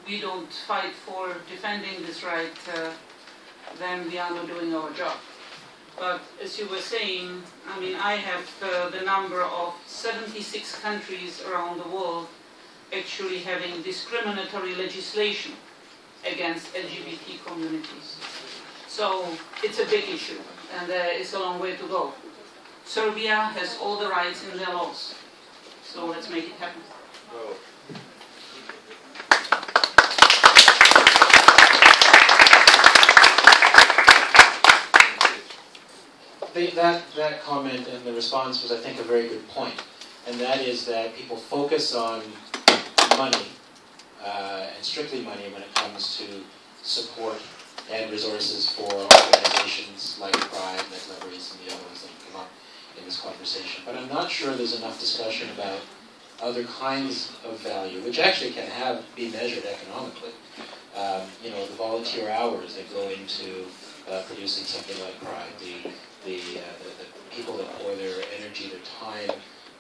we don't fight for defending this right, then we are not doing our job. But as you were saying, I mean, I have the number of 76 countries around the world actually having discriminatory legislation against LGBT communities. So it's a big issue, and there is a long way to go. Serbia has all the rights in their laws, so let's make it happen. That comment and the response was, I think, a very good point, and that is that people focus on money, and strictly money when it comes to support and resources for organizations like Pride, Netleveries, and the other ones that have come up in this conversation. But I'm not sure there's enough discussion about other kinds of value, which actually can be measured economically. You know, the volunteer hours that go into producing something like Pride, the people that pour their energy, their time,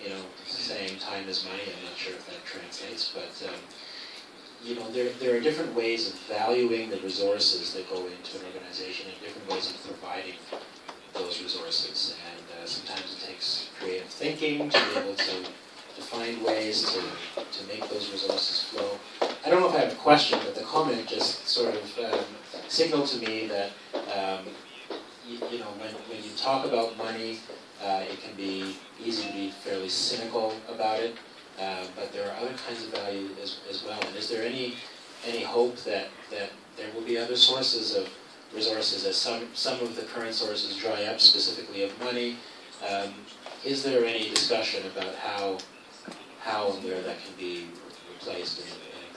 you know, saying time is money. I'm not sure if that translates, but you know, there are different ways of valuing the resources that go into an organization and different ways of providing those resources. And sometimes it takes creative thinking to be able to find ways to make those resources flow. I don't know if I have a question, but the comment just sort of signaled to me that you know, when you talk about money, it can be easy to be fairly cynical about it. But there are other kinds of value as well. And is there any hope that there will be other sources of resources as some of the current sources dry up, specifically of money? Is there any discussion about how and where that can be replaced in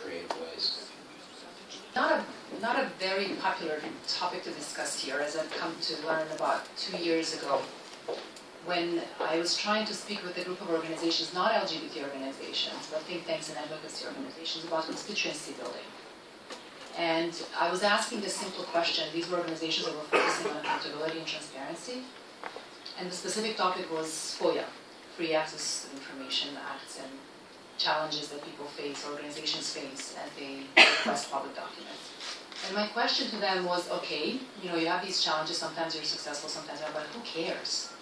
creative ways? Not a very popular topic to discuss here, as I've come to learn about 2 years ago, when I was trying to speak with a group of organizations, not LGBT organizations, but think tanks and advocacy organizations, about constituency building. And I was asking this simple question. These were organizations that were focusing on accountability and transparency. And the specific topic was FOIA, Free Access to Information Acts, and challenges that people face, organizations face, as they request public documents. And my question to them was, okay, you know, you have these challenges, sometimes you're successful, sometimes you're not, but who cares?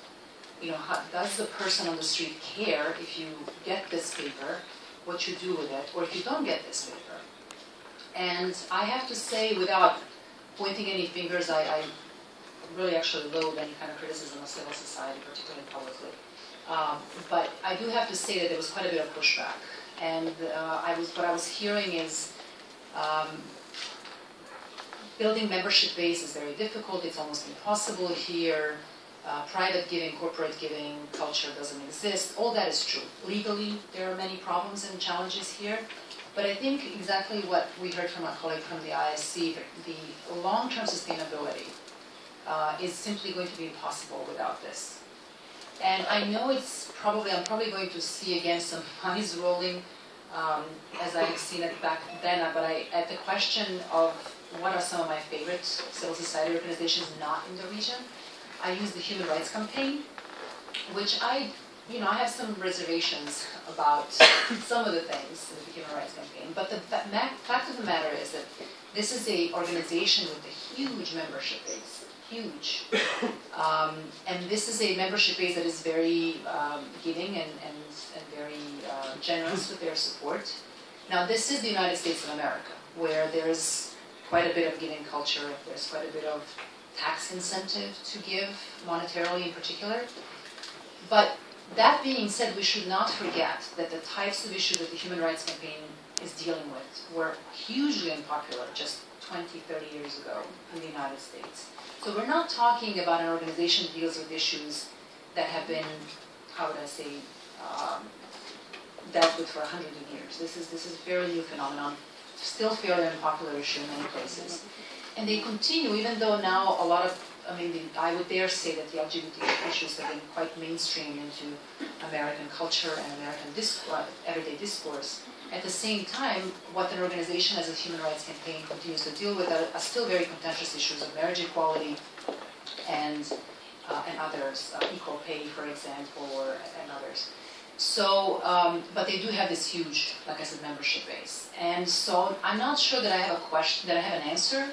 You know, does the person on the street care if you get this paper, what you do with it, or if you don't get this paper? And I have to say, without pointing any fingers, I really actually loathe any kind of criticism of civil society, particularly publicly. But I do have to say that there was quite a bit of pushback. And what I was hearing is building membership base is very difficult, it's almost impossible here. Private giving, corporate giving culture doesn't exist. All that is true. Legally, there are many problems and challenges here. But I think exactly what we heard from our colleague from the ISC, the long-term sustainability is simply going to be impossible without this. And I know I'm probably going to see again some eyes rolling as I have seen it back then, but at the question of what are some of my favorite civil society organizations not in the region, I use the Human Rights Campaign, which I have some reservations about some of the things in the Human Rights Campaign. But the fact of the matter is that this is an organization with a huge membership base, huge. And this is a membership base that is very giving and very generous with their support. Now, this is the United States of America, where there's quite a bit of giving culture, there's quite a bit of tax incentive to give, monetarily in particular. But that being said, we should not forget that the types of issues that the Human Rights Campaign is dealing with were hugely unpopular just 20, 30 years ago in the United States. So we're not talking about an organization that deals with issues that have been, how would I say, dealt with for 100 years. This is a fairly new phenomenon, still fairly unpopular issue in many places. And they continue, even though now a lot of, I would dare say that the LGBT issues have been quite mainstreamed into American culture and American everyday discourse. At the same time, what an organization as a Human Rights Campaign continues to deal with are still very contentious issues of marriage equality and others, equal pay, for example, and others. So, but they do have this huge, like I said, membership base. And so I'm not sure that I have a question, that I have an answer.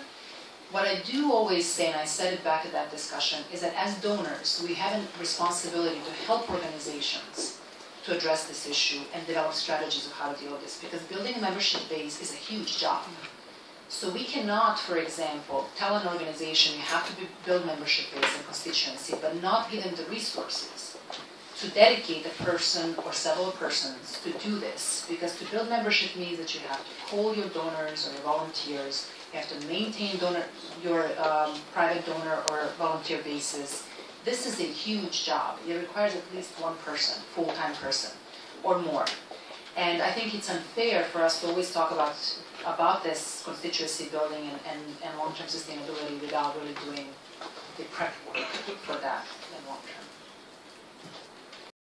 What I do always say, and I said it back at that discussion, is that as donors, we have a responsibility to help organizations to address this issue and develop strategies of how to deal with this. Because building a membership base is a huge job. So we cannot, for example, tell an organization you have to build membership base and constituency, but not give them the resources to dedicate a person or several persons to do this. Because to build membership means that you have to call your donors or your volunteers, you have to maintain your private donor or volunteer bases. This is a huge job. It requires at least one person, full-time person, or more. And I think it's unfair for us to always talk about this constituency building and long-term sustainability without really doing the prep work for that in long term.